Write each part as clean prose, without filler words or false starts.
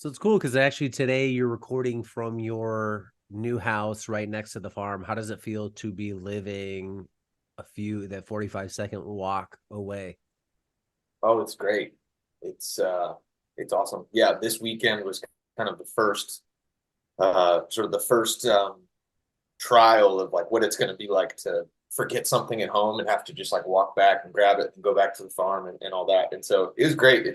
So it's cool because actually today you're recording from your new house right next to the farm. How does it feel to be living that 45-second walk away? Oh, it's great. It's awesome. Yeah, this weekend was kind of the first sort of the first trial of like what it's going to be like to forget something at home and have to just like walk back and grab it and go back to the farm and all that. And so it was great.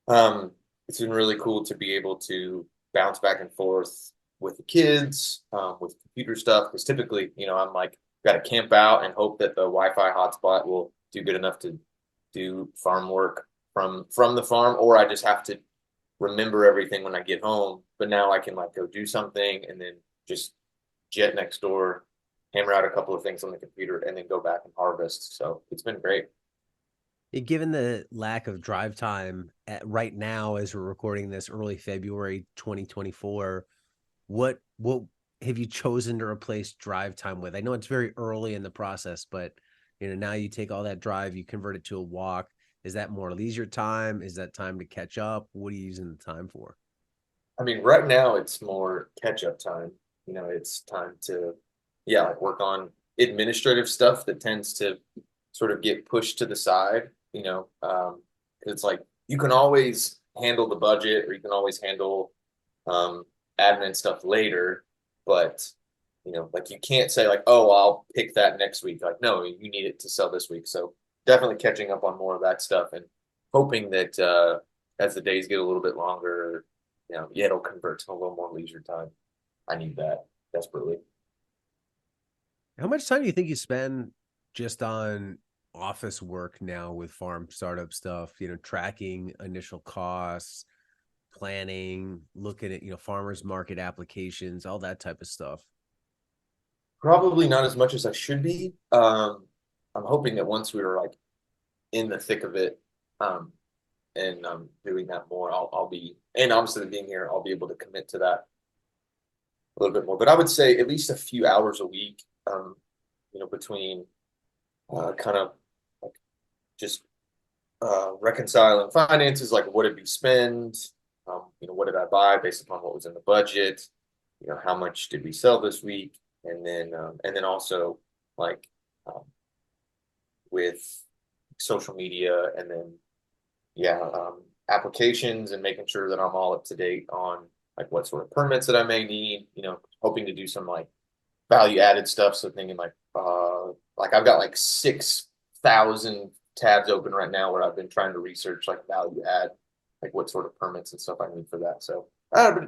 Um it's been really cool to be able to bounce back and forth with the kids, with computer stuff. Because typically, I'm like got to camp out and hope that the Wi-Fi hotspot will do good enough to do farm work from the farm, or I just have to remember everything when I get home. But now I can like go do something and then just jet next door, hammer out a couple of things on the computer, and then go back and harvest. So it's been great. Given the lack of drive time right now, as we're recording this early February 2024, what have you chosen to replace drive time with? I know it's very early in the process, but now you take all that drive, you convert it to a walk. Is that more leisure time? Is that time to catch up? What are you using the time for? I mean, right now it's more catch up time. It's time to, yeah, like work on administrative stuff that tends to sort of get pushed to the side. It's like you can always handle the budget or you can always handle um, admin stuff later, but like you can't say like, oh, I'll pick that next week. Like, no, you need it to sell this week. So definitely catching up on more of that stuff and hoping that as the days get a little bit longer, yeah, it'll convert to a little more leisure time. I need that desperately. How much time do you think you spend just on office work now with farm startup stuff, tracking initial costs, planning, looking at, farmers market applications, all that type of stuff? Probably not as much as I should be. I'm hoping that once we were like in the thick of it, um, and doing that more, I'll be, and obviously being here, I'll be able to commit to that a little bit more. But I would say at least a few hours a week, between kind of like just reconciling finances, like what did we spend, what did I buy based upon what was in the budget, how much did we sell this week, and then also like um, with social media, and then yeah, applications and making sure that I'm all up to date on like what sort of permits that I may need, hoping to do some like value added stuff. So thinking like I've got like 6,000 tabs open right now where I've been trying to research like value add, like what sort of permits and stuff I need for that. So,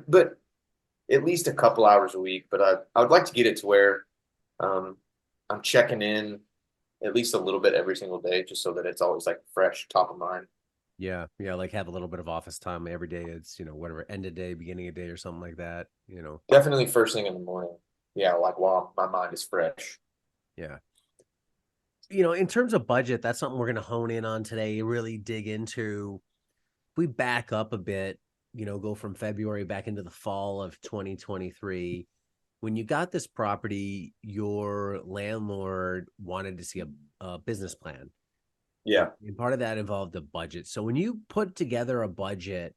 but at least a couple hours a week. But I would like to get it to where um, I'm checking in at least a little bit every single day, just so that it's always like fresh, top of mind. Yeah, yeah, like have a little bit of office time every day. It's, whatever, end of day, beginning of day, or something like that. Definitely first thing in the morning. Yeah, like while my mind is fresh. Yeah. In terms of budget, that's something we're going to hone in on today, really dig into. If we back up a bit, go from February back into the fall of 2023, when you got this property, your landlord wanted to see a business plan. Yeah. And part of that involved a budget. So when you put together a budget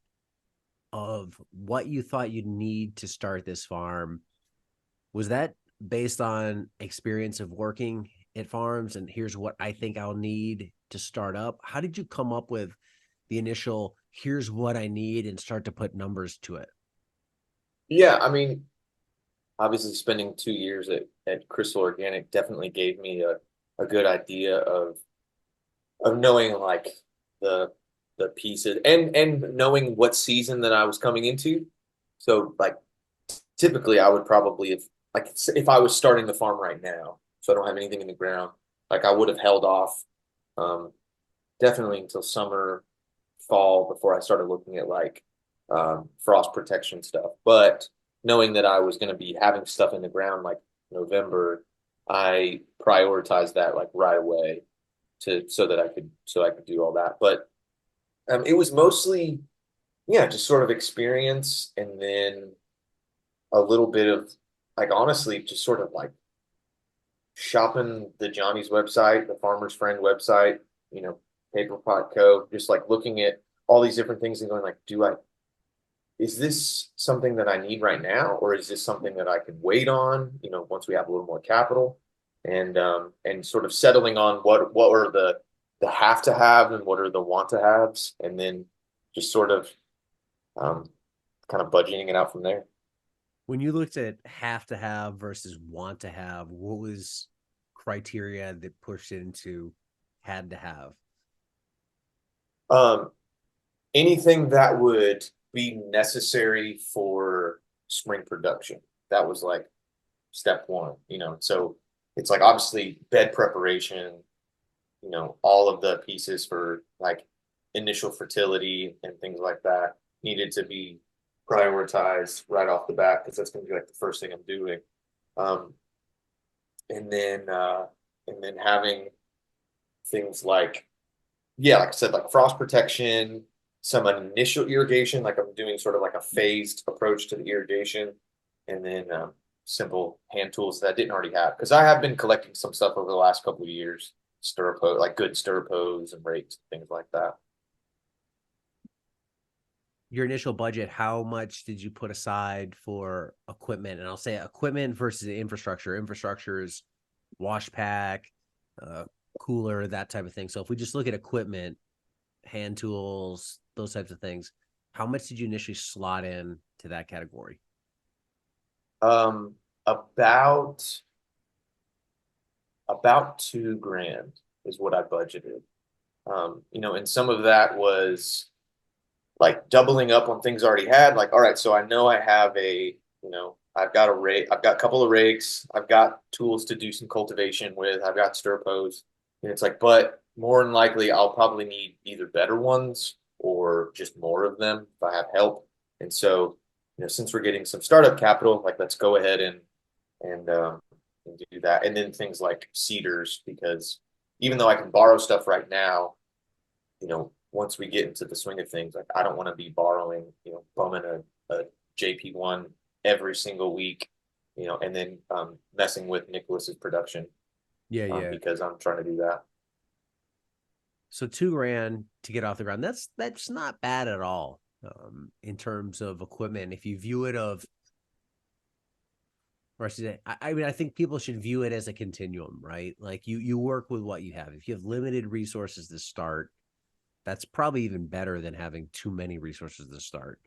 of what you thought you'd need to start this farm, was that based on experience of working at farms and here's what I think I'll need to start up? How did you come up with the initial here's what I need and start to put numbers to it? Yeah, I mean, obviously spending 2 years at Crystal Organic definitely gave me a good idea of knowing like the the pieces and knowing what season that I was coming into. So like typically I would probably have like if I was starting the farm right now, so I don't have anything in the ground, like I would have held off um definitely until summer, fall before I started looking at like frost protection stuff. But knowing that I was going to be having stuff in the ground like November, I prioritized that like right away to so I could do all that. But it was mostly yeah, just sort of experience and then a little bit of like honestly just sort of like shopping the Johnny's website, the Farmer's Friend website, you know, Paper Pot Co. Just like looking at all these different things and going like, is this something that I need right now, or is this something that I can wait on, once we have a little more capital, and sort of settling on what are the have to have and what are the want to haves, and then just sort of um, kind of budgeting it out from there. When you looked at have to have versus want to have, what was criteria that pushed it into had to have? Um, Anything that would be necessary for spring production. That was like step one. So it's like obviously bed preparation, all of the pieces for like initial fertility and things like that needed to be prioritized right off the bat because that's going to be like the first thing I'm doing. Um, and then having things like, yeah, like I said, like frost protection, some initial irrigation, like I'm doing sort of like a phased approach to the irrigation, and then simple hand tools that I didn't already have because I have been collecting some stuff over the last couple of years, stirrup hoe, like good stirrup hoes and rakes, things like that. Your initial budget, how much did you put aside for equipment? And I'll say equipment versus infrastructure. Infrastructure is wash pack, uh, cooler, that type of thing. So if we just look at equipment, hand tools, those types of things, how much did you initially slot in to that category? Um, about about 2 grand is what I budgeted. And some of that was like doubling up on things I already had. Like, all right, so I know I have I've got a rake, I've got a couple of rakes, I've got tools to do some cultivation with, I've got stirrup hose. And it's like, but more than likely, I'll probably need either better ones or just more of them if I have help. And so, since we're getting some startup capital, like let's go ahead and and do that. And then things like seeders, because even though I can borrow stuff right now, once we get into the swing of things, like I don't want to be borrowing, bumming a JP1 every single week, and then messing with Nicholas's production Yeah, yeah. because I'm trying to do that. So 2 grand to get off the ground. That's not bad at all in terms of equipment. If you view it of, or I should say, I mean, I think people should view it as a continuum, right? Like you work with what you have. If you have limited resources to start, that's probably even better than having too many resources to start.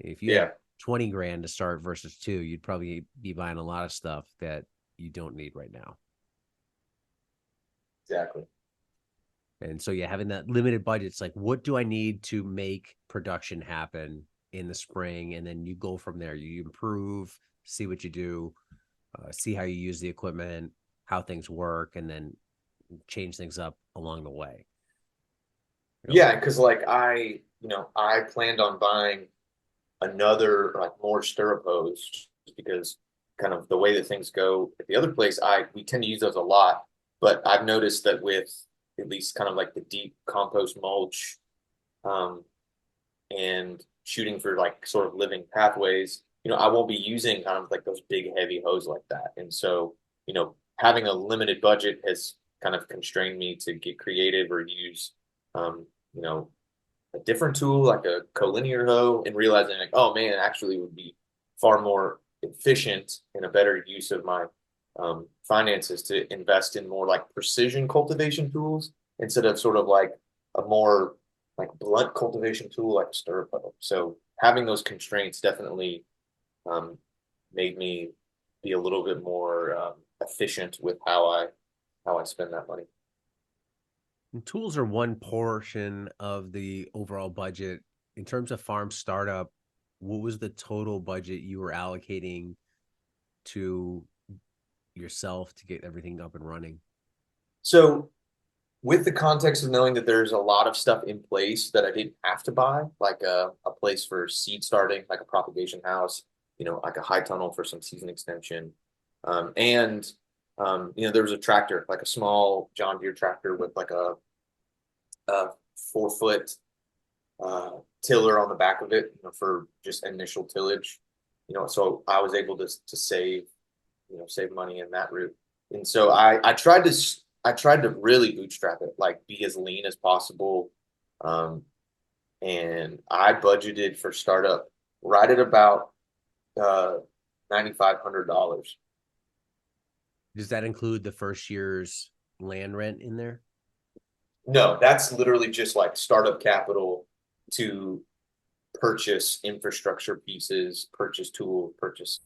If you had Yeah, 20 grand to start versus two, you'd probably be buying a lot of stuff that you don't need right now. exactly. And so, yeah, having that limited budget, it's like, what do I need to make production happen in the spring? And then you go from there. You improve, see what you do, see how you use the equipment, how things work, and then change things up along the way. Yeah, because like I planned on buying another like more stirrup hose because kind of the way that things go at the other place, we tend to use those a lot. But I've noticed that with at least kind of like the deep compost mulch, um, and shooting for like sort of living pathways, I won't be using kind of like those big heavy hose like that. And so, having a limited budget has kind of constrained me to get creative or use, um, you know, a different tool like a collinear hoe and realizing like, oh man, it actually would be far more efficient and a better use of my finances to invest in more like precision cultivation tools instead of sort of like a more like blunt cultivation tool like a stirrup hoe. So having those constraints definitely um, made me be a little bit more efficient with how I spend that money. And tools are one portion of the overall budget. In terms of farm startup, what was the total budget you were allocating to yourself to get everything up and running? So with the context of knowing that there's a lot of stuff in place that I didn't have to buy, like a place for seed starting, like a propagation house, like a high tunnel for some season extension. And there was a tractor, like a small John Deere tractor with like a 4 foot tiller on the back of it, for just initial tillage. So I was able to save, save money in that route. And so I tried to really bootstrap it, like be as lean as possible. Um, and I budgeted for startup. right at about uh $9,500. Does that include the first year's land rent in there? No, that's literally just like startup capital to purchase infrastructure pieces, purchase tools, purchase,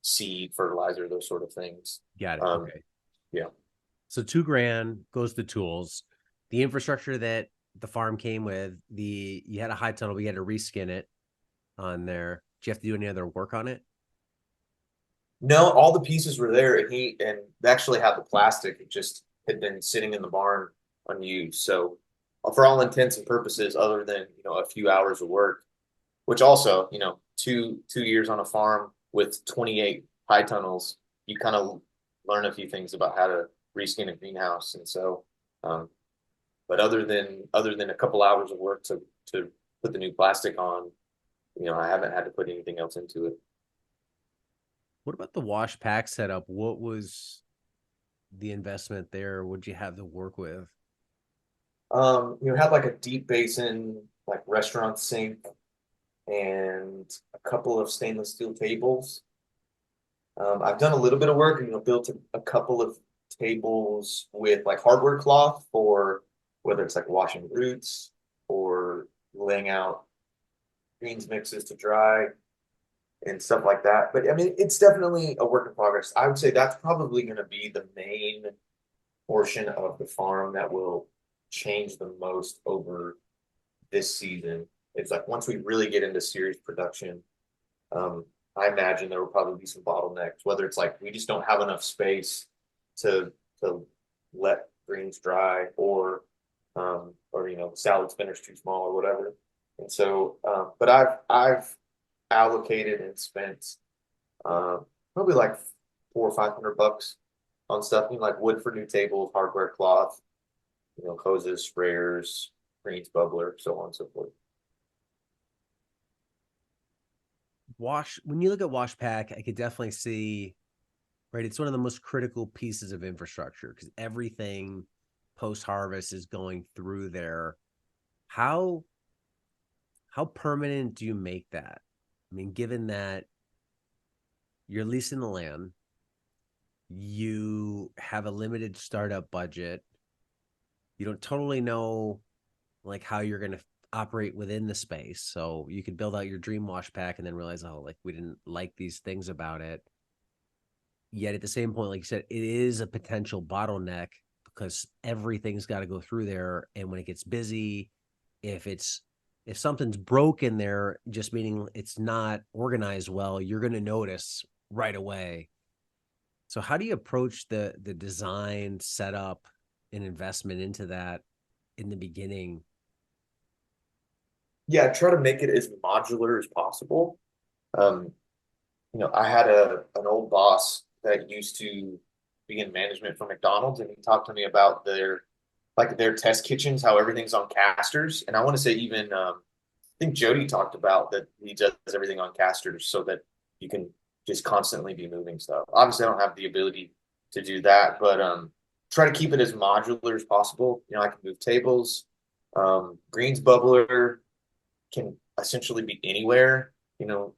seed, fertilizer, those sort of things. Got it. Um, Okay. yeah. So 2 grand goes to tools. The infrastructure that the farm came with, you had a high tunnel, but you had to reskin it on there. Do you have to do any other work on it? No, all the pieces were there, and he and they actually had the plastic. It just had been sitting in the barn unused. So, for all intents and purposes, other than a few hours of work, which also two years on a farm with 28 high tunnels, you kind of learn a few things about how to reskin a greenhouse. And so, um, but other than a couple hours of work to put the new plastic on, I haven't had to put anything else into it. What about the wash pack setup? What was the investment there? What'd you have to work with? Had like a deep basin, like restaurant sink, and a couple of stainless steel tables. I've done a little bit of work and built a couple of tables with like hardware cloth for whether it's like washing roots or laying out greens mixes to dry and stuff like that. But I mean, it's definitely a work in progress. I would say that's probably going to be the main portion of the farm that will change the most over this season. It's like once we really get into serious production, um, I imagine there will probably be some bottlenecks, whether it's like we just don't have enough space to to let greens dry, or the salad spinner's too small or whatever. And so, but I've allocated and spent probably like 400 or 500 bucks on stuff, like wood for new tables, hardware cloth, hoses, sprayers, greens bubbler, so on and so forth. Wash, when you look at wash pack, I could definitely see, right? It's one of the most critical pieces of infrastructure because everything post harvest is going through there. How how permanent do you make that? I mean, given that you're leasing the land, you have a limited startup budget, you don't totally know like how you're going to operate within the space. So you could build out your dream wash pack and then realize, oh, like we didn't like these things about it. Yet at the same point, like you said, it is a potential bottleneck because everything's got to go through there. And when it gets busy, if it's if something's broken there, just meaning it's not organized well, you're going to notice right away. So how do you approach the design, setup, and investment into that in the beginning? Yeah, try to make it as modular as possible. Um, I had an old boss that used to be in management for McDonald's, and he talked to me about their test kitchens, how everything's on casters. And I want to say even I think Jody talked about that he does everything on casters so that you can just constantly be moving stuff. Obviously, I don't have the ability to do that, but try to keep it as modular as possible. I can move tables. Greens bubbler can essentially be anywhere.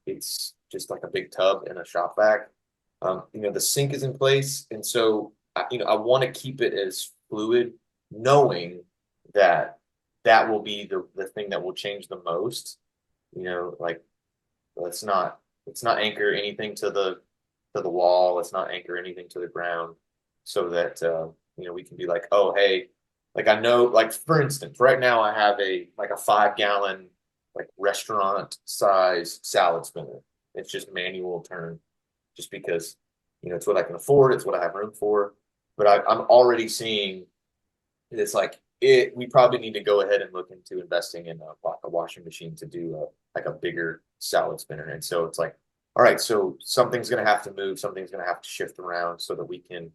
It's just like a big tub and a shop vac. The sink is in place, and so I want to keep it as fluid, knowing that that will be the thing that will change the most. Like let's not anchor anything to the wall. Let's not anchor anything to the ground, so that we can be like, oh hey, like I know, like for instance, right now I have a 5 gallon like restaurant size salad spinner. It's just manual turn, just because it's what I can afford. It's what I have room for. But I'm already seeing it's like we probably need to go ahead and look into investing in a washing machine to do like a bigger salad spinner. And so it's like, all right, so something's going to have to move, something's going to have to shift around so that we can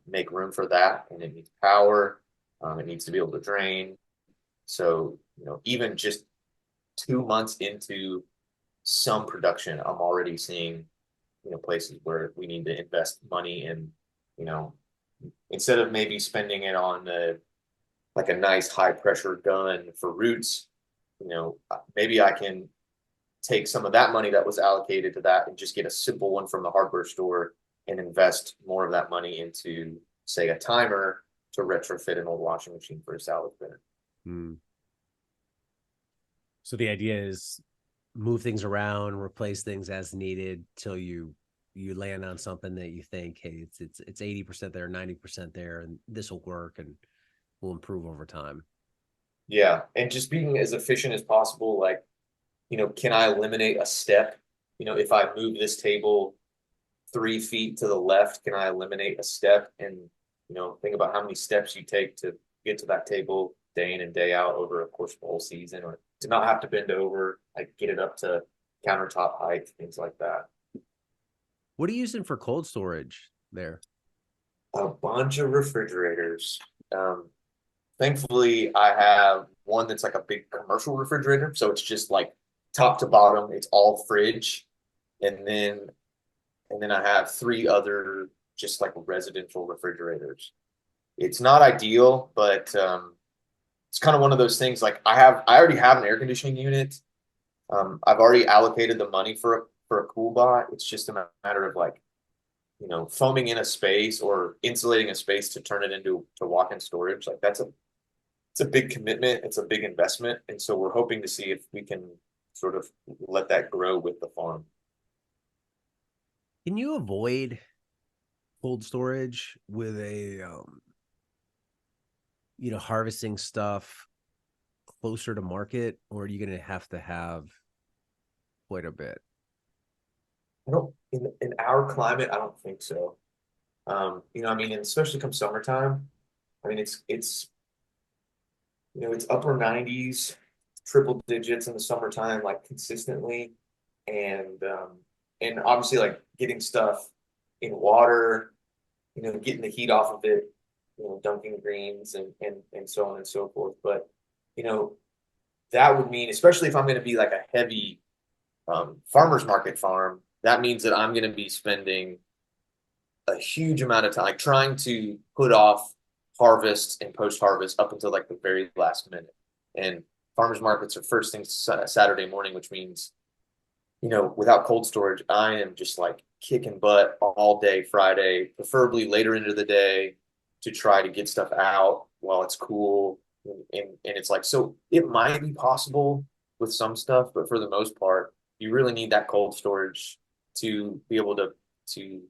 make room for that. And it needs power. It needs to be able to drain. So even just 2 months into some production, I'm already seeing places where we need to invest money in, you know instead of maybe spending it on like a nice high pressure gun for roots. Maybe I can take some of that money that was allocated to that and just get a simple one from the hardware store and invest more of that money into, say, a timer to retrofit an old washing machine for a salad spinner. Hmm. So the idea is move things around, replace things as needed till you land on something that you think, hey, it's 80% there, 90% there, and this will work and will improve over time. Yeah, and just being as efficient as possible. Like, can I eliminate a step? If I move this table 3 feet to the left, can I eliminate a step? And think about how many steps you take to get to that table day in and day out over a course of the whole season, or to not have to bend over, like get it up to countertop height, things like that. What are you using for cold storage there? A bunch of refrigerators. Um, Thankfully, I have one that's like a big commercial refrigerator, so it's just like top to bottom, it's all fridge, and then I have three other just like residential refrigerators. It's not ideal, but it's kind of one of those things. Like I already have an air conditioning unit. I've already allocated the money for a cool bot. It's just a matter of like foaming in a space or insulating a space to turn it into to walk-in storage. Like it's a big commitment. It's a big investment, and so we're hoping to see if we can sort of let that grow with the farm. Can you avoid cold storage with harvesting stuff closer to market, or are you going to have quite a bit? I don't in our climate, I don't think so. I mean, and especially come summertime, I mean, it's upper 90s, triple digits in the summertime, like consistently, and obviously like getting stuff in water, getting the heat off of it, dunking greens and so on and so forth. But you know, that would mean, especially if I'm going to be like a heavy farmers market farm, that means that I'm going to be spending a huge amount of time like trying to put off harvest and post harvest up until like the very last minute. And farmers markets are first thing Saturday morning, which means, without cold storage, I am just like kicking butt all day Friday, preferably later into the day to try to get stuff out while it's cool. And it's like, so it might be possible with some stuff, but for the most part, you really need that cold storage to be able to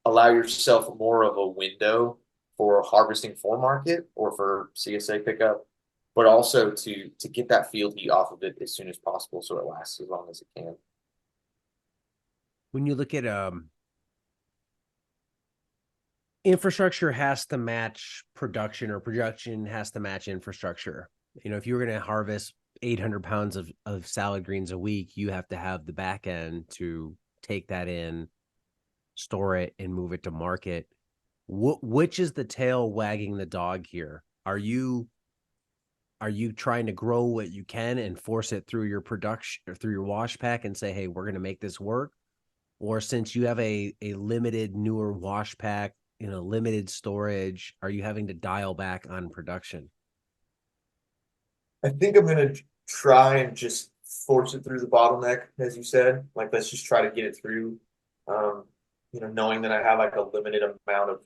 allow yourself more of a window for harvesting for market or for CSA pickup, but also to get that field heat off of it as soon as possible so it lasts as long as it can. When you look at infrastructure has to match production or production has to match infrastructure. If you were going to harvest 800 pounds of salad greens a week, you have to have the back end to take that in, store it, and move it to market. Which is the tail wagging the dog here? Are you trying to grow what you can and force it through your production or through your wash pack and say, hey, we're going to make this work? Or since you have a limited newer wash pack, limited storage, are you having to dial back on production? I think I'm gonna try and just force it through the bottleneck, as you said. Like, let's just try to get it through. Um, knowing that I have like a limited amount of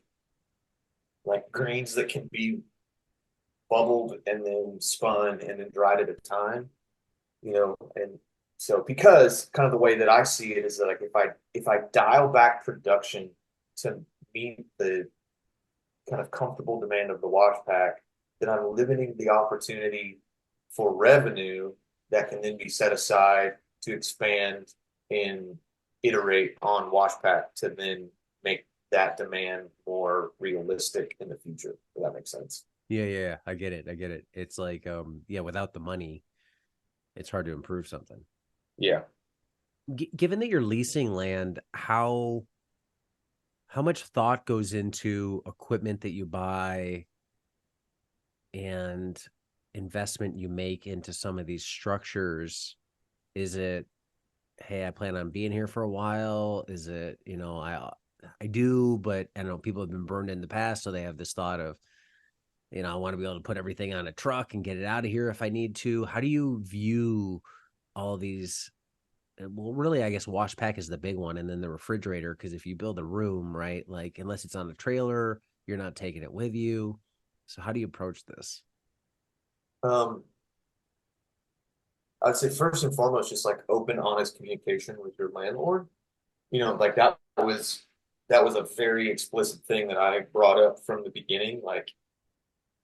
like greens that can be bubbled and then spun and then dried at a time. And so because kind of the way that I see it is that like if I dial back production to meet the kind of comfortable demand of the wash pack, then I'm limiting the opportunity for revenue that can then be set aside to expand and iterate on wash pack to then make that demand more realistic in the future. If that makes sense. Yeah, I get it. I get it. It's like, yeah, without the money, it's hard to improve something. Yeah. Given that you're leasing land, how much thought goes into equipment that you buy and investment you make into some of these structures? Is it, hey, I plan on being here for a while? Is it, I do, but I know people have been burned in the past, so they have this thought of, I want to be able to put everything on a truck and get it out of here if I need to. How do you view all these well, really, I guess wash pack is the big one, and then the refrigerator. Because if you build a room, right, like unless it's on a trailer, you're not taking it with you. So how do you approach this? Um, I'd say first and foremost, just like open, honest communication with your landlord. Like that was a very explicit thing that I brought up from the beginning. Like,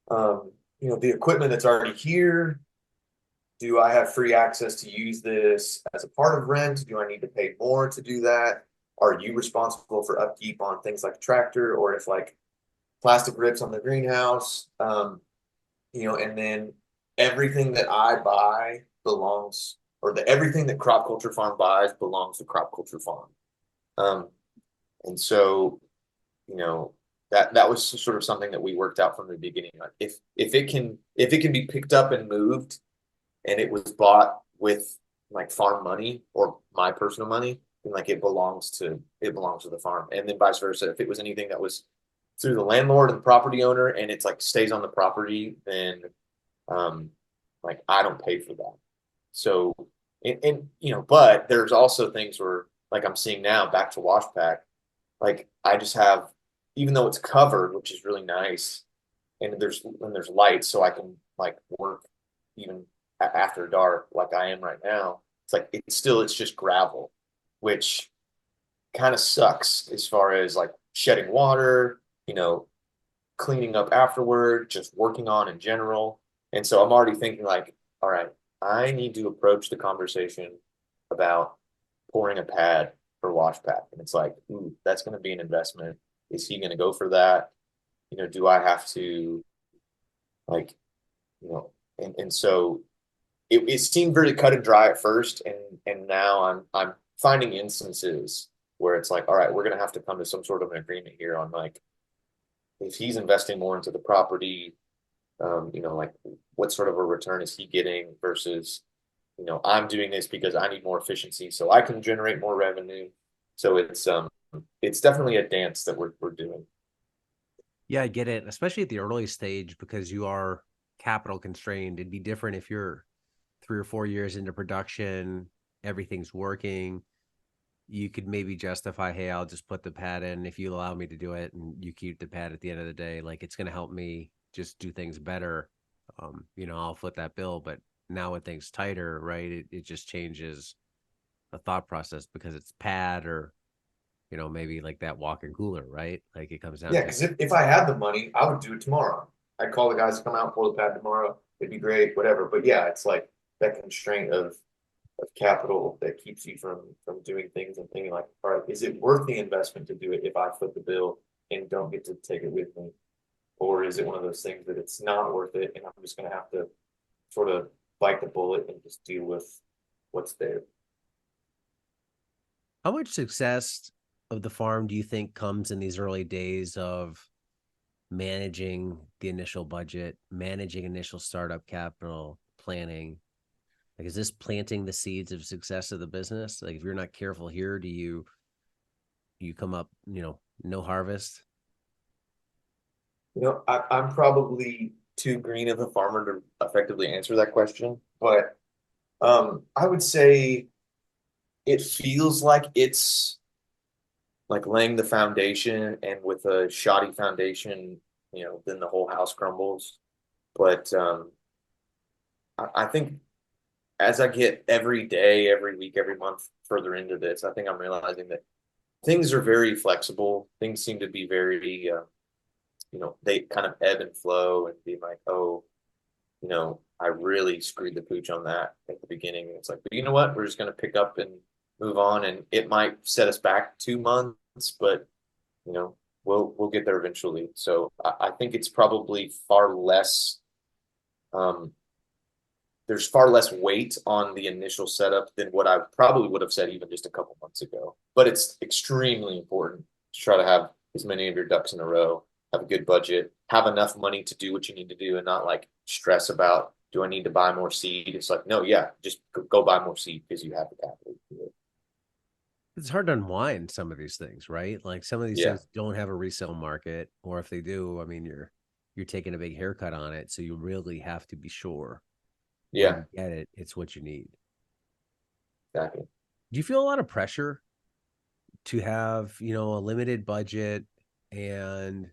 the equipment that's already here, do I have free access to use this as a part of rent? Do I need to pay more to do that? Are you responsible for upkeep on things like a tractor or if like plastic rips on the greenhouse? And then everything that I buy belongs, or everything that Crop Culture Farm buys belongs to Crop Culture Farm. Um, and so, you know, that was sort of something that we worked out from the beginning. Like if it can be picked up and moved and it was bought with like farm money or my personal money, then like it belongs to the farm. And then vice versa. If it was anything that was through the landlord and the property owner and it's like stays on the property, then um like I don't pay for that. So but there's also things where like I'm seeing now back to wash pack, like I just have, even though it's covered, which is really nice, and there's lights so I can like work even after dark like I am right now. It's like it's just gravel, which kind of sucks as far as like shedding water, cleaning up afterward, just working on in general. And so I'm already thinking like, all right, I need to approach the conversation about pouring a pad for wash pack. And it's like, ooh, that's going to be an investment. Is he going to go for that? Do I have to like, and so it seemed very cut and dry at first. And now I'm finding instances where it's like, all right, we're going to have to come to some sort of an agreement here on like, if he's investing more into the property, like what sort of a return is he getting versus, I'm doing this because I need more efficiency so I can generate more revenue. So it's definitely a dance that we're doing. Yeah, I get it, especially at the early stage because you are capital constrained. It'd be different if you're 3 or 4 years into production, everything's working. You could maybe justify, hey, I'll just put the pad in if you allow me to do it, and you keep the pad at the end of the day. Like it's going to help me just do things better. I'll foot that bill. But now when things tighter, right, it just changes the thought process because it's pad or maybe like that walk-in cooler, right? Like it comes down Yeah, to because if I had the money, I would do it tomorrow. I'd call the guys to come out and pour the pad tomorrow. It'd be great, whatever. But yeah, it's like that constraint of capital that keeps you from doing things and thinking like, all right, is it worth the investment to do it if I foot the bill and don't get to take it with me? Or is it one of those things that it's not worth it and I'm just gonna have to sort of bite the bullet and just deal with what's there? how much success of the farm do you think comes in these early days of managing the initial budget, managing initial startup capital, planning? Like, is this planting the seeds of success of the business? Like, if you're not careful here, do you come up, no harvest? I'm probably too green of a farmer to effectively answer that question, but I would say it feels like it's like laying the foundation, and with a shoddy foundation, then the whole house crumbles. But I think as I get every day, every week, every month further into this, I think I'm realizing that things are very flexible. Things seem to be very, they kind of ebb and flow and be like, oh, I really screwed the pooch on that at the beginning. It's like, but you know what? We're just going to pick up and move on, and it might set us back 2 months, but you know, we'll get there eventually. So I think it's probably far less. Um, there's far less weight on the initial setup than what I probably would have said even just a couple months ago. But it's extremely important to try to have as many of your ducks in a row, have a good budget, have enough money to do what you need to do, and not like stress about, do I need to buy more seed? It's like, no, yeah, just go buy more seed because you have the capital to do it. It's hard to unwind some of these things, right? Like some of these Yeah, things don't have a resale market, or if they do, I mean, you're taking a big haircut on it, so you really have to be sure when yeah, you get it, it's what you need. exactly. Do you feel a lot of pressure to have, a limited budget and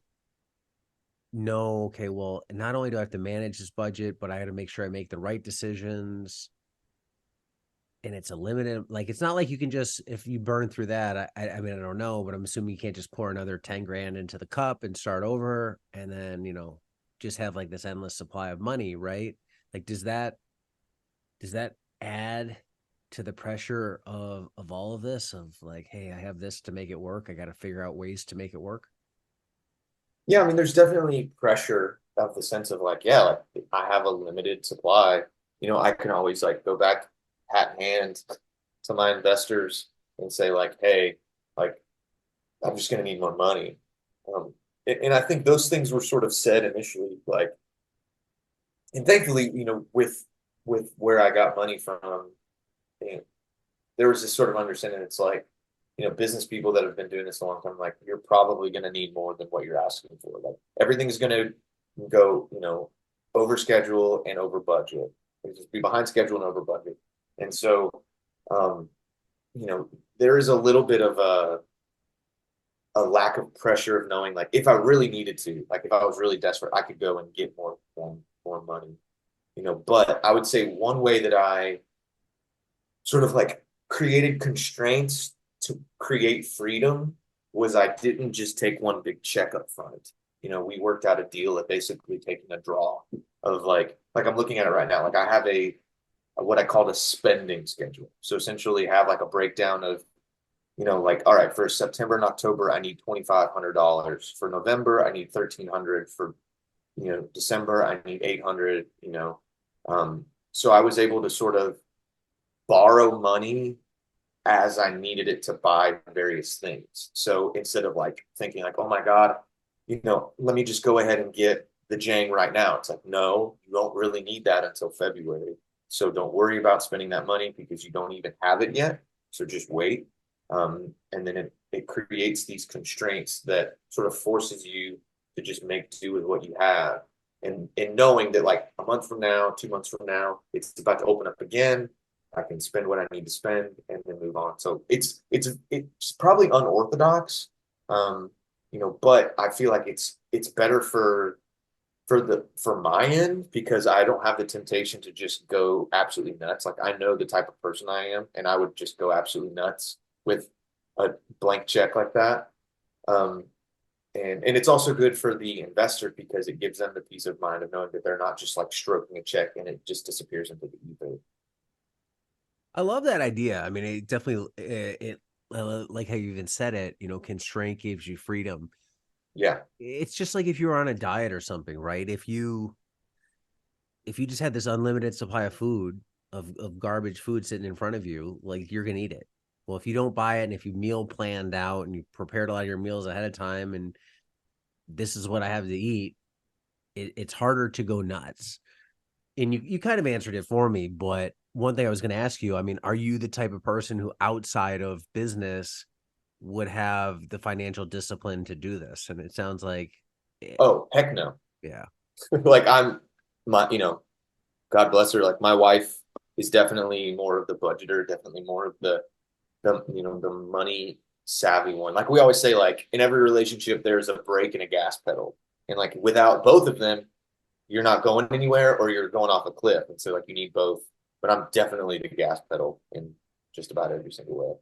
know, okay, well, not only do I have to manage this budget, but I got to make sure I make the right decisions, and it's a limited, like, it's not like you can just, if you burn through that, I mean, I don't know, but I'm assuming you can't just pour another 10 grand into the cup and start over and then, just have like this endless supply of money, right? Like, does that add to the pressure of all of this, of like, hey, I have this to make it work, I got to figure out ways to make it work? Yeah, I mean, there's definitely pressure of the sense of like, yeah, like I have a limited supply. I can always like go back hat in hand to my investors and say like, hey, like I'm just gonna need more money. Um, and I think those things were sort of said initially, like, and thankfully, with where I got money from, you know, there was this sort of understanding. It's like, business people that have been doing this a long time, like you're probably going to need more than what you're asking for. Like everything's going to go, over schedule and over budget. Just be behind schedule and over budget. And so, um, there is a little bit of a lack of pressure of knowing, like, if I really needed to, like, if I was really desperate, I could go and get more money. But I would say one way that I sort of like created constraints to create freedom was I didn't just take one big check up front. We worked out a deal at basically taking a draw of like I'm looking at it right now. Like I have a what I call a spending schedule. So essentially have like a breakdown of, like, all right, for September and October, I need $2,500. For November, I need 1,300. For, December, I need 800, so I was able to sort of borrow money as I needed it to buy various things. So instead of like thinking like, oh my God, let me just go ahead and get the Jang right now. It's like, no, you don't really need that until February. So don't worry about spending that money because you don't even have it yet. So just wait. And then it creates these constraints that sort of forces you to just make do with what you have. And knowing that like a month from now, 2 months from now, it's about to open up again. I can spend what I need to spend and then move on. So it's probably unorthodox, but I feel like it's better for my end because I don't have the temptation to just go absolutely nuts. Like I know the type of person I am, and I would just go absolutely nuts with a blank check like that. Um, and it's also good for the investor because it gives them the peace of mind of knowing that they're not just like stroking a check and it just disappears into the ether. I love that idea. I mean, it definitely, like how you even said it, constraint gives you freedom. Yeah. It's just like if you were on a diet or something, right? If you just had this unlimited supply of food, of garbage food sitting in front of you, like you're gonna eat it. Well, if you don't buy it and if you meal planned out and you prepared a lot of your meals ahead of time and this is what I have to eat, it's harder to go nuts. And you kind of answered it for me, but one thing I was going to ask you, I mean, are you the type of person who outside of business would have the financial discipline to do this? And it sounds like, Oh, heck no. yeah. Like my, God bless her. Like my wife is definitely more of the budgeter, definitely more of the money savvy one. Like we always say, like in every relationship, there's a brake and a gas pedal. And like without both of them, you're not going anywhere or you're going off a cliff. And so like you need both. But I'm definitely the gas pedal in just about every single way.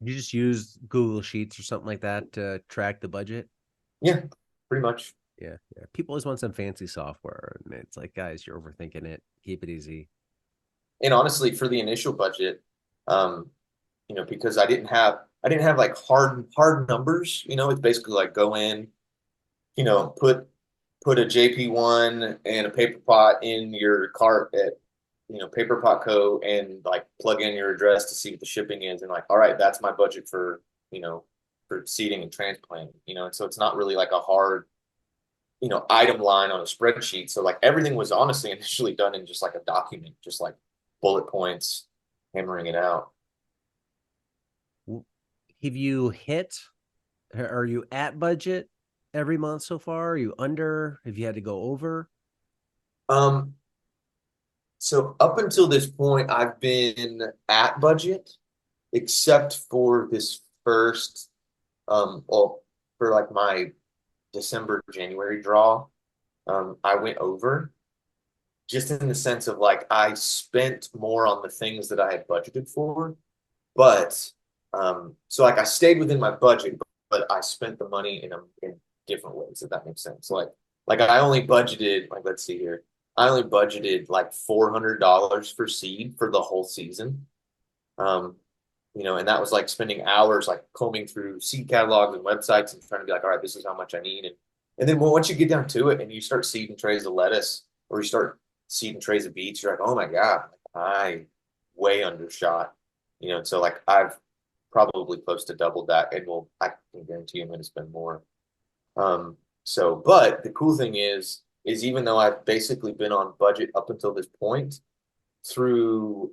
You just use Google Sheets or something like that to track the budget. Yeah, pretty much. Yeah. Yeah. People always want some fancy software. And it's like, guys, you're overthinking it. Keep it easy. And honestly, for the initial budget, um, because I didn't have like hard numbers, it's basically like go in, put a JP1 and a paper pot in your cart at Paper Pot Co. and like plug in your address to see what the shipping is and like, all right, that's my budget for seeding and transplanting, and so it's not really like a hard, item line on a spreadsheet. So like everything was honestly initially done in just like a document, just like bullet points, hammering it out. Have you hit, are you at budget every month so far? Are you under? Have you had to go over? So up until this point, I've been at budget. except for this first, well, for like my December, January draw, I went over just in the sense of like I spent more on the things that I had budgeted for, but so like I stayed within my budget, but I spent the money in different ways, if that makes sense. Like I only budgeted, like let's see here, I only budgeted like $400 for seed for the whole season. Um, and that was like spending hours like combing through seed catalogs and websites and trying to be like, all right, this is how much I need. And then once you get down to it and you start seeding trays of lettuce or you start seeding trays of beets, you're like, oh my God, I way undershot. And so like I've probably close to doubled that and I can guarantee I'm going to spend more. But the cool thing is even though I've basically been on budget up until this point through,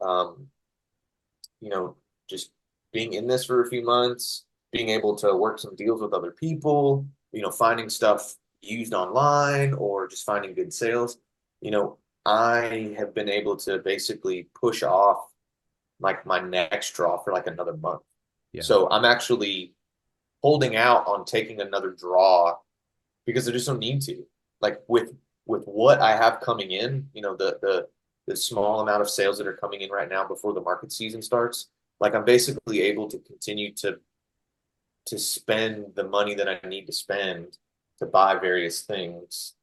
you know, just being in this for a few months, being able to work some deals with other people, finding stuff used online or just finding good sales, I have been able to basically push off like my next draw for like another month. Yeah. So I'm actually holding out on taking another draw because I just don't need to. Like with what I have coming in, the small amount of sales that are coming in right now before the market season starts, like I'm basically able to continue to spend the money that I need to spend to buy various things.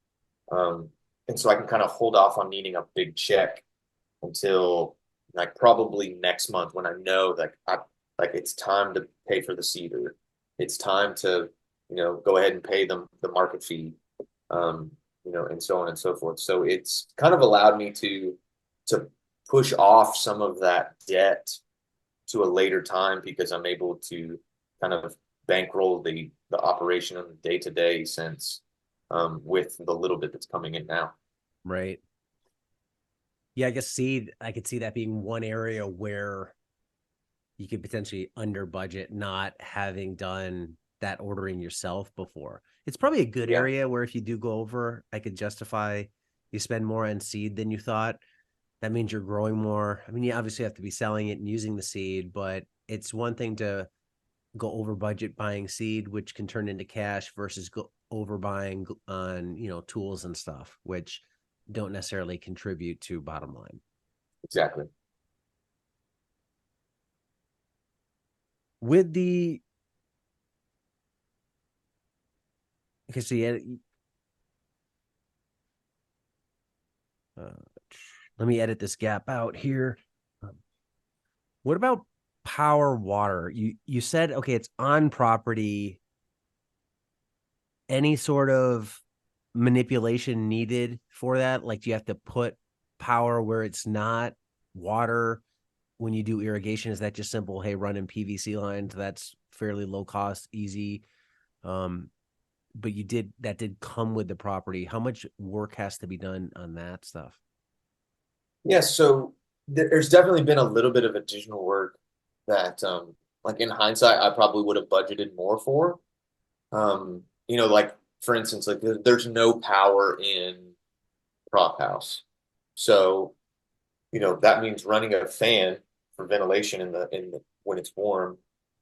And so I can kind of hold off on needing a big check until like probably next month when I know that like it's time to pay for the cedar. It's time to, go ahead and pay them the market fee. And so on and so forth. So it's kind of allowed me to push off some of that debt to a later time because I'm able to kind of bankroll the operation on the day to day sense with the little bit that's coming in now. Right. Yeah, I guess seed, I could see that being one area where you could potentially under budget not having done that ordering yourself before. It's probably a good Yeah. area where if you do go over, I could justify you spend more on seed than you thought. That means you're growing more. I mean, you obviously have to be selling it and using the seed, but it's one thing to go over budget buying seed, which can turn into cash versus go over buying on, tools and stuff, which don't necessarily contribute to bottom line. Exactly. With the, okay, so yeah, uh, let me edit this gap out here. What about power water? You said okay, it's on property. Any sort of manipulation needed for that? Like, do you have to put power where it's not water when you do irrigation? Is that just simple? Hey, running PVC lines. That's fairly low cost, easy. Um, but that did come with the property. How much work has to be done on that stuff? Yeah, so there's definitely been a little bit of additional work that like in hindsight I probably would have budgeted more for. Like for instance, like there's no power in prop house. So, that means running a fan for ventilation in the when it's warm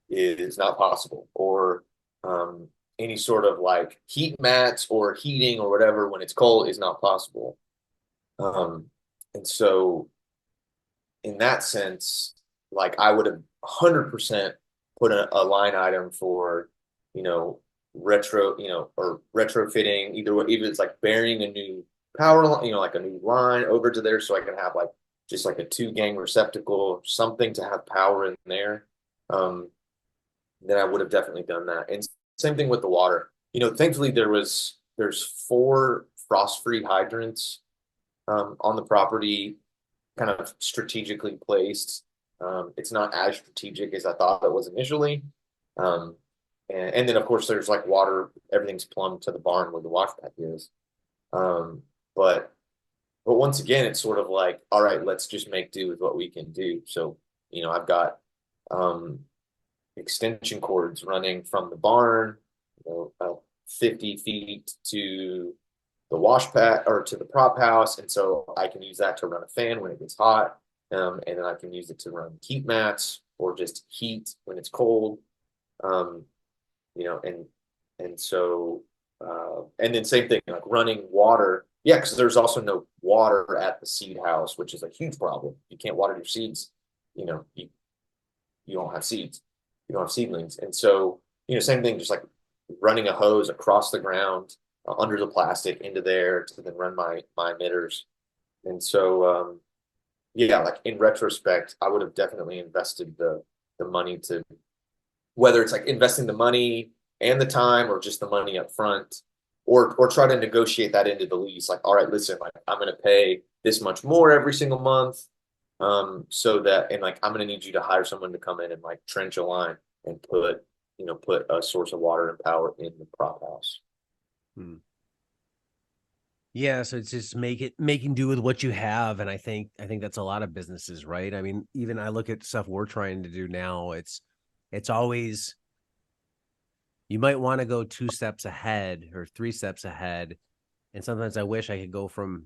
is not possible. Or any sort of like heat mats or heating or whatever when it's cold is not possible. Um, and so in that sense, like I would have 100% put a line item for, you know, or retrofitting either way, even it's like burying a new power line, like a new line over to there so I can have like just like a two gang receptacle or something to have power in there. Um, then I would have definitely done that. And same thing with the water. Thankfully there's four frost-free hydrants on the property kind of strategically placed. It's not as strategic as I thought it was initially. Um, and then of course there's like water, everything's plumbed to the barn where the wash back is. Um, but but once again, it's sort of like, all right, let's just make do with what we can do. So, I've got um extension cords running from the barn, about 50 feet to the wash pad or to the prop house. And so I can use that to run a fan when it gets hot. And then I can use it to run heat mats. or just heat when it's cold. Um, you know, and so and then same thing like running water. Yeah, because there's also no water at the seed house, which is a huge problem. You can't water your seeds. You know, you don't have seeds. You don't have seedlings, and so same thing. Just like running a hose across the ground under the plastic into there to then run my emitters. And so yeah, like in retrospect, I would have definitely invested the money to whether it's like investing the money and the time or just the money up front or try to negotiate that into the lease. Like, all right, listen, like I'm gonna pay this much more every single month. So that and like I'm gonna need you to hire someone to come in and like trench a line and put a source of water and power in the prop house. Hmm. Yeah, so it's just making do with what you have, and I think that's a lot of businesses, right? I mean, even I look at stuff we're trying to do now. It's always you might want to go two steps ahead or three steps ahead, and sometimes I wish I could go from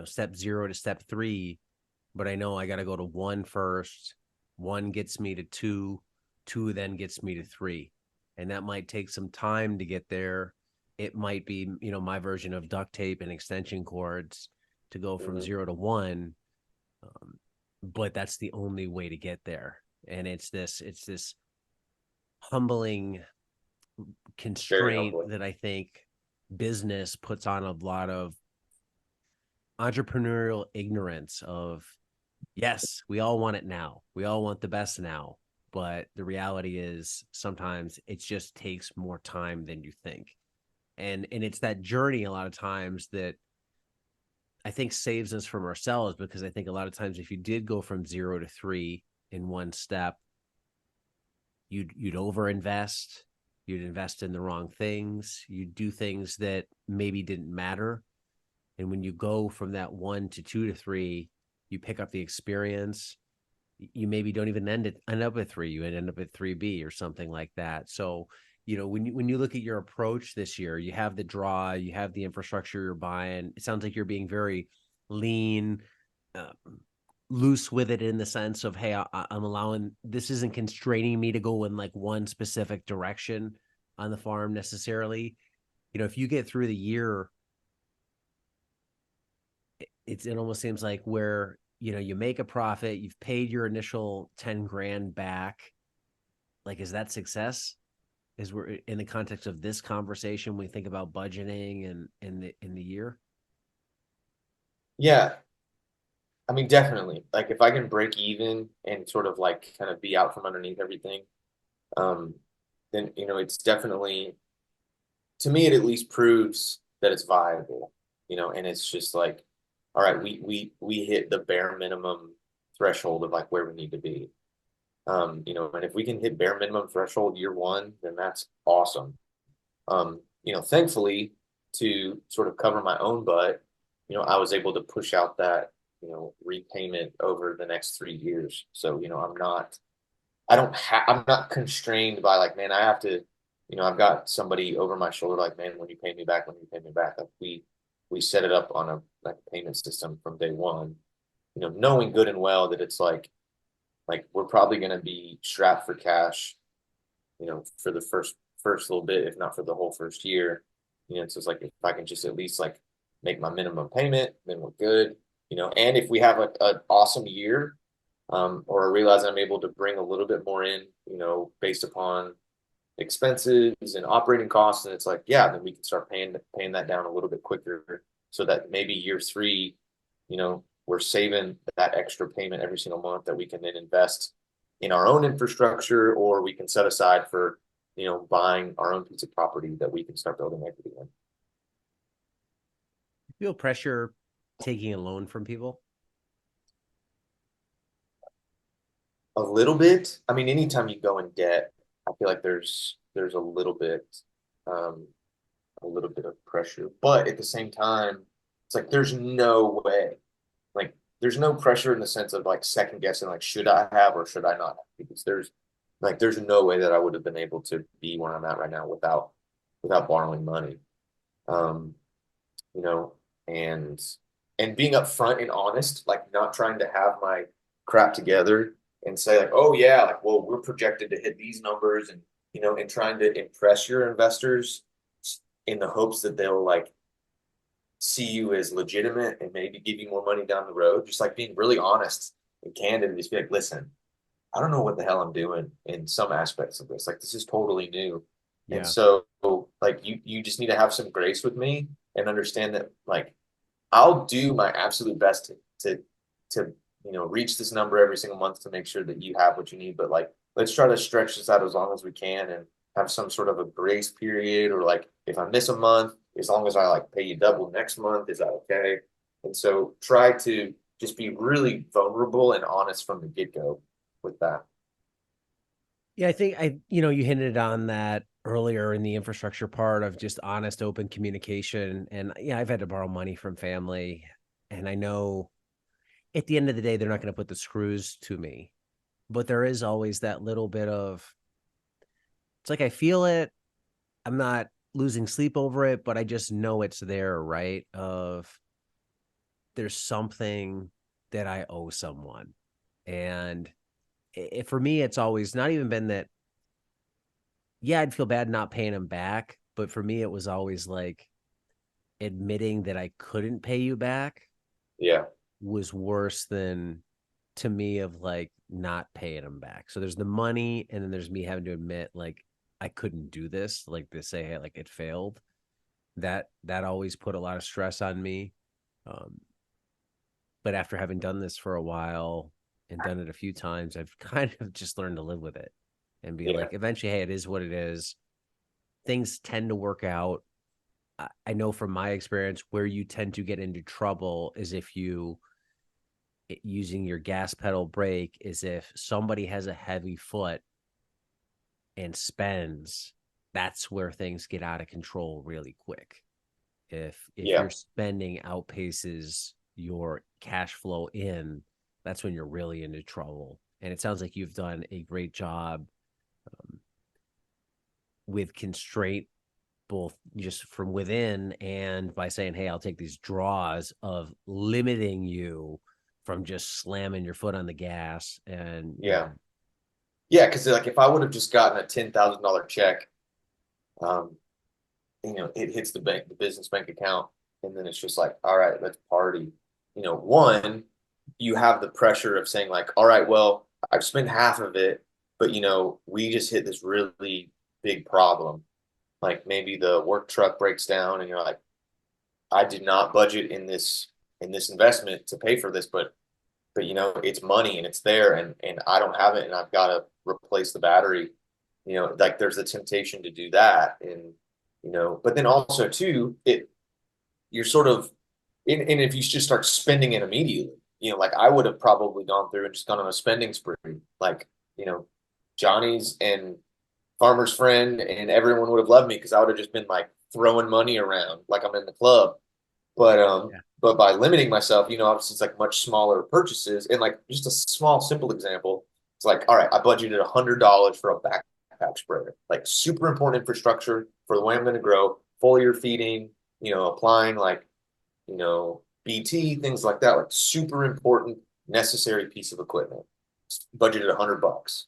step zero to step three, but I know I got to go to one first. One gets me to two, two then gets me to three, and that might take some time to get there. It might be my version of duct tape and extension cords to go from Mm-hmm. zero to one, um, but that's the only way to get there. And it's this humbling Very constraint humbling. that I think business puts on a lot of entrepreneurial ignorance of yes, we all want it now. We all want the best now. But the reality is sometimes it just takes more time than you think. And it's that journey a lot of times that I think saves us from ourselves, because I think a lot of times if you did go from zero to three in one step, you'd overinvest, you'd invest in the wrong things, you'd do things that maybe didn't matter. And when you go from that one to two to three, you pick up the experience. You maybe don't even end up at three. You end up at 3B or something like that. So, when you look at your approach this year, you have the draw, you have the infrastructure you're buying. It sounds like you're being very lean, uh, loose with it in the sense of, hey, I'm allowing this isn't constraining me to go in like one specific direction on the farm necessarily. If you get through the year, it almost seems like where you make a profit, you've paid your initial 10 grand back. Like, is that success? Is we're in the context of this conversation, we think about budgeting and in the year. Yeah, I mean, definitely. Like if I can break even and sort of like kind of be out from underneath everything, um, then it's definitely to me it at least proves that it's viable, and it's just like, all right, we hit the bare minimum threshold of like where we need to be. And if we can hit bare minimum threshold year one, then that's awesome. Thankfully to sort of cover my own butt, I was able to push out that, repayment over the next 3 years. So, I'm not constrained by like, man, I have to, I've got somebody over my shoulder, like, man, when you pay me back, when you pay me back, like we set it up on a like payment system from day one, knowing good and well that it's like we're probably going to be strapped for cash, for the first little bit, if not for the whole first year. So it's like if I can just at least like make my minimum payment, then we're good. And if we have like an awesome year, or I realize I'm able to bring a little bit more in, based upon expenses and operating costs, and it's like, yeah, then we can start paying that down a little bit quicker, so that maybe year three, we're saving that extra payment every single month that we can then invest in our own infrastructure, or we can set aside for, buying our own piece of property that we can start building equity in. Feel pressure taking a loan from people? A little bit. I mean, anytime you go in debt, I feel like there's um, a little bit of pressure, but at the same time, it's like there's no way. Like there's no pressure in the sense of like second guessing, like should I have or should I not have? Because there's no way that I would have been able to be where I'm at right now without borrowing money. Um, you know, and being upfront and honest, like not trying to have my crap together and say like, oh yeah, like, well, we're projected to hit these numbers, and and trying to impress your investors in the hopes that they'll like see you as legitimate and maybe give you more money down the road. Just like being really honest and candid and just be like, listen, I don't know what the hell I'm doing in some aspects of this. Like this is totally new. And Yeah. so like you just need to have some grace with me and understand that like I'll do my absolute best to reach this number every single month to make sure that you have what you need. But like let's try to stretch this out as long as we can and have some sort of a grace period, or like if I miss a month, as long as I like pay you double next month, is that okay? And so try to just be really vulnerable and honest from the get-go with that. Yeah, I think you hinted on that earlier in the infrastructure part of just honest, open communication. And yeah, I've had to borrow money from family. And I know at the end of the day, they're not going to put the screws to me. But there is always that little bit of, it's like I feel it. I'm not losing sleep over it, but I just know it's there, right? Of there's something that I owe someone. And for me, it's always not even been that, yeah, I'd feel bad not paying him back. But for me, it was always like admitting that I couldn't pay you back Yeah. was worse than to me of like not paying him back. So there's the money, and then there's me having to admit like I couldn't do this, like to say hey, like it failed. That always put a lot of stress on me. Um, but after having done this for a while and done it a few times, I've kind of just learned to live with it and be Yeah. like, eventually, hey, it is what it is. Things tend to work out. I know from my experience where you tend to get into trouble is if you using your gas pedal brake is if somebody has a heavy foot and spends, that's where things get out of control really quick. If Yeah. your spending outpaces your cash flow in, that's when you're really into trouble. And it sounds like you've done a great job with constraint, both just from within and by saying, hey, I'll take these draws of limiting you from just slamming your foot on the gas. And, Yeah. Yeah. Cause like if I would have just gotten a $10,000 check, um, it hits the business bank account, and then it's just like, all right, let's party. One, you have the pressure of saying like, all right, well, I've spent half of it, but we just hit this really big problem. Like maybe the work truck breaks down, and you're like, I did not budget in this investment to pay for this, but it's money and it's there, and I don't have it, and I've got to replace the battery. Like there's a temptation to do that, and but then also too, you're sort of, and if you just start spending it immediately, like I would have probably gone through and just gone on a spending spree, like you know, Johnny's and Farmer's Friend, and everyone would have loved me because I would have just been like throwing money around like I'm in the club. yeah, But by limiting myself, obviously it's like much smaller purchases. And like just a small, simple example, it's like, all right, I budgeted $100 for a backpack sprayer, like super important infrastructure for the way I'm going to grow, foliar feeding, applying like, BT, things like that, like super important, necessary piece of equipment. Budgeted $100.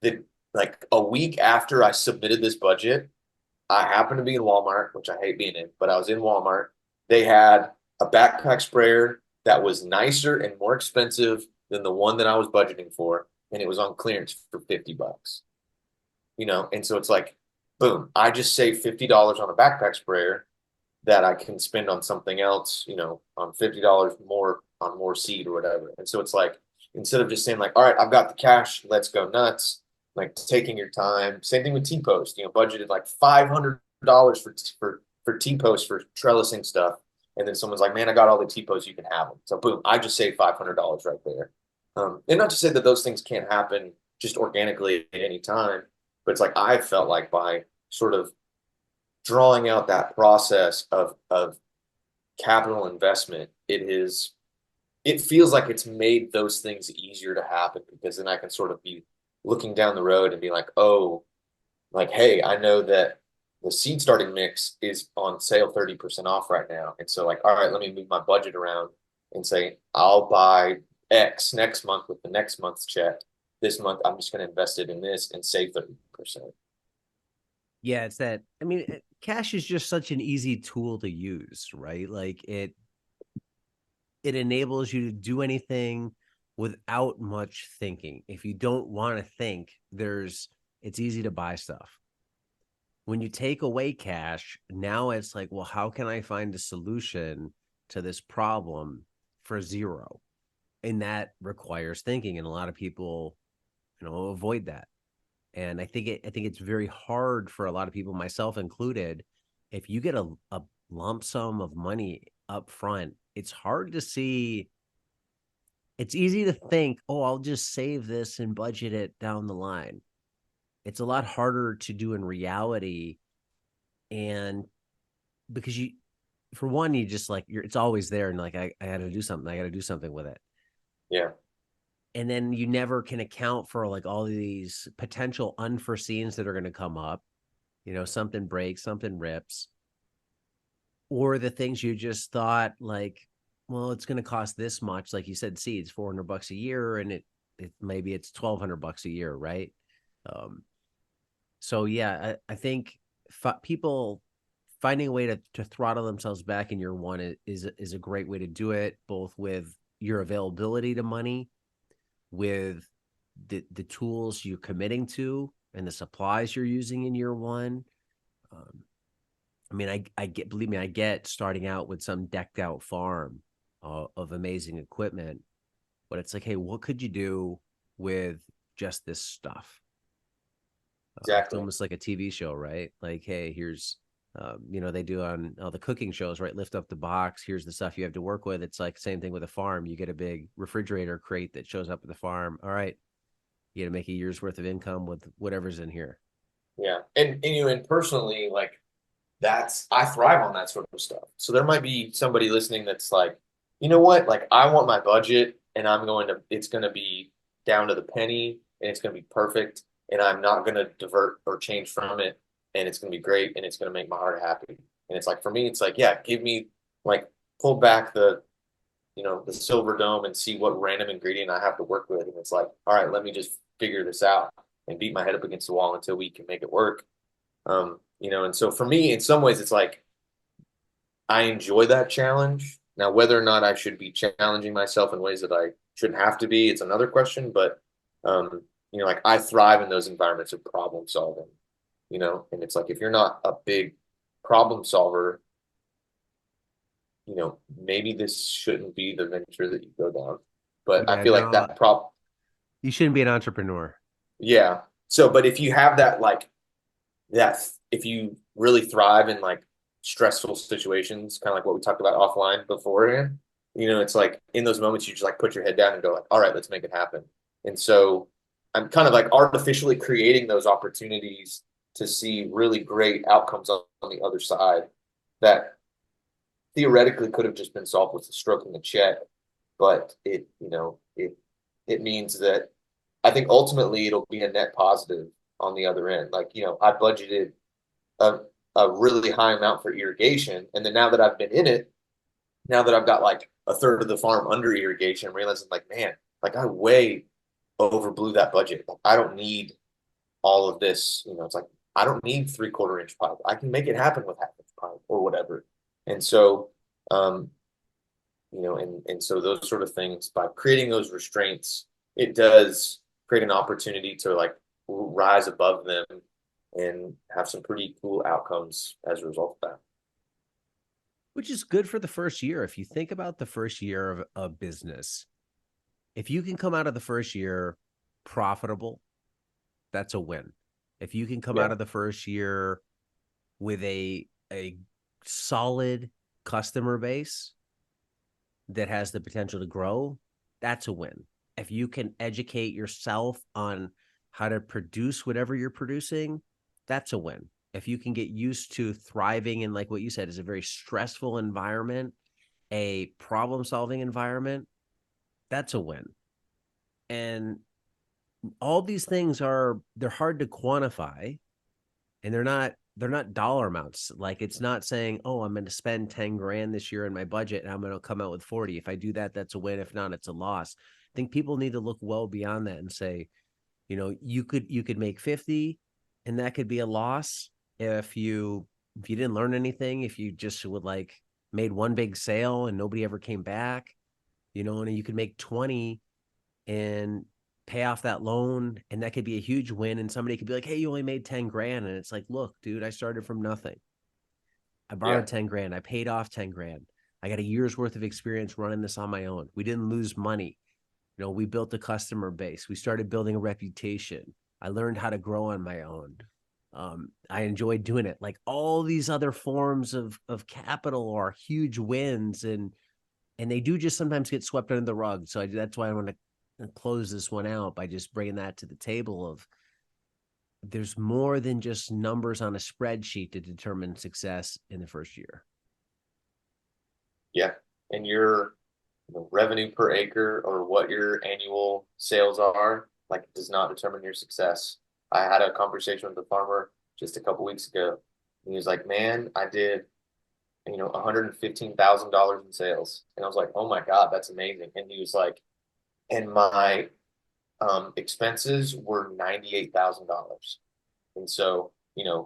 Then like a week after I submitted this budget, I happened to be in Walmart, which I hate being in, but I was in Walmart. They had a backpack sprayer that was nicer and more expensive than the one that I was budgeting for, and it was on clearance for $50. And so it's like, boom, I just saved $50 on a backpack sprayer that I can spend on something else, on $50 more on more seed or whatever. And so it's like, instead of just saying like, all right, I've got the cash, let's go nuts, like taking your time. Same thing with T-post, budgeted like $500 for T-post for trellising stuff. And then someone's like, man, I got all the T-posts, you can have them. So boom, I just saved $500 right there. And not to say that those things can't happen just organically at any time, but it's like I felt like by sort of drawing out that process of capital investment, it feels like it's made those things easier to happen, because then I can sort of be looking down the road and be like, oh, like, hey, I know that the seed starting mix is on sale 30% off right now. And so like, all right, let me move my budget around and say, I'll buy X next month with the next month's check. this month I'm just going to invest it in this and save 30%. Yeah, it's that. I mean, cash is just such an easy tool to use, right? Like it enables you to do anything without much thinking. If you don't want to think, it's easy to buy stuff. When you take away cash, now it's like, well, how can I find a solution to this problem for zero? And that requires thinking. And a lot of people, avoid that. And I think it's very hard for a lot of people, myself included. If you get a lump sum of money up front, it's hard to see. It's easy to think, oh, I'll just save this and budget it down the line. It's a lot harder to do in reality. And because for one, you just like, it's always there. And like, I got to do something. I got to do something with it. Yeah, And then you never can account for like all these potential unforeseens that are going to come up. Something breaks, something rips, or the things you just thought like, well, it's going to cost this much. Like you said, seeds, $400 a year, and it maybe it's $1,200 a year, right? Um, so yeah, I think people finding a way to throttle themselves back in year one is a great way to do it, both with your availability to money, with the tools you're committing to, and the supplies you're using in year one. Um, I mean, I get, believe me, I get starting out with some decked out farm of amazing equipment, but it's like, hey, what could you do with just this stuff? It's exactly. almost like a TV show, right? Like, hey, here's, they do on all the cooking shows, right? Lift up the box. Here's the stuff you have to work with. It's like same thing with a farm. You get a big refrigerator crate that shows up at the farm. All right, you got to make a year's worth of income with whatever's in here. Yeah. And personally, like I thrive on that sort of stuff. So there might be somebody listening that's like, you know what? Like I want my budget and it's going to be down to the penny and it's going to be perfect. And I'm not going to divert or change from it. And it's going to be great. And it's going to make my heart happy. And it's like, for me, it's like, yeah, give me like, pull back the silver dome and see what random ingredient I have to work with. And it's like, all right, let me just figure this out and beat my head up against the wall until we can make it work. And so for me, in some ways, it's like I enjoy that challenge. Now, whether or not I should be challenging myself in ways that I shouldn't have to be, it's another question. But like I thrive in those environments of problem solving, and it's like if you're not a big problem solver, maybe this shouldn't be the venture that you go down. But I Yeah, feel like no, that problem, you shouldn't be an entrepreneur. yeah. So, but if you have that, if you really thrive in like stressful situations, kind of like what we talked about offline beforehand, it's like in those moments you just like put your head down and go like, all right, let's make it happen. And so I'm kind of like artificially creating those opportunities to see really great outcomes on the other side that theoretically could have just been solved with a stroke in the check, but it means that I think ultimately it'll be a net positive on the other end. Like, I budgeted a, a really high amount for irrigation. And then now that I've been in it, now that I've got like a third of the farm under irrigation, I'm realizing like, man, like I way overblew that budget. Like, I don't need all of this. It's like, I don't need 3/4 inch pipe. I can make it happen with 1/2 inch pipe or whatever. And so, um, and so those sort of things, by creating those restraints, it does create an opportunity to like rise above them and have some pretty cool outcomes as a result of that. Which is good for the first year. If you think about the first year of a business, if you can come out of the first year profitable, that's a win. If you can come Yeah, out of the first year with a solid customer base that has the potential to grow, that's a win. If you can educate yourself on how to produce whatever you're producing, that's a win. If you can get used to thriving in, like what you said, is a very stressful environment, a problem solving environment, that's a win. And all these things they're hard to quantify, and they're not dollar amounts. Like it's not saying, oh, I'm going to spend 10 grand this year in my budget and I'm going to come out with 40. If I do that, that's a win. If not, it's a loss. I think people need to look well beyond that and say, You could make 50 and that could be a loss if you didn't learn anything, if you just would like made one big sale and nobody ever came back, and you could make 20 and pay off that loan, and that could be a huge win. And somebody could be like, hey, you only made 10 grand. And it's like, look, dude, I started from nothing. I Yeah. borrowed 10 grand. I paid off 10 grand. I got a year's worth of experience running this on my own. We didn't lose money. We built a customer base. We started building a reputation. I learned how to grow on my own. I enjoyed doing it. Like all these other forms of capital are huge wins, and they do just sometimes get swept under the rug. So that's why I want to close this one out by just bringing that to the table of there's more than just numbers on a spreadsheet to determine success in the first year. Yeah. And your revenue per acre or what your annual sales are, like it does not determine your success. I had a conversation with a farmer just a couple weeks ago. And he was like, man, I did, $115,000 in sales. And I was like, oh my God, that's amazing. And he was like, and my expenses were $98,000. And so,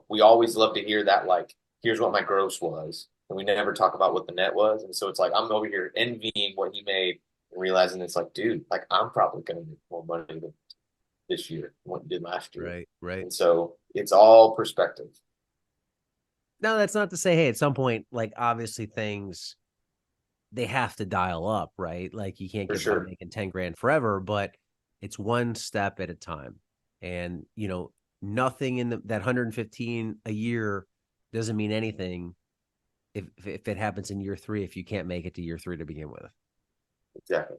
we always love to hear that, like, here's what my gross was. And we never talk about what the net was. And so it's like, I'm over here envying what he made and realizing it's like, dude, like, I'm probably going to make more money than this year than what you did last year. Right, right. And so it's all perspective. Now that's not to say, hey, at some point, like obviously things they have to dial up, right? Like you can't For get by sure. making 10 grand forever, but it's one step at a time. And, nothing in that 115 a year doesn't mean anything if it happens in year three, if you can't make it to year three to begin with. Exactly.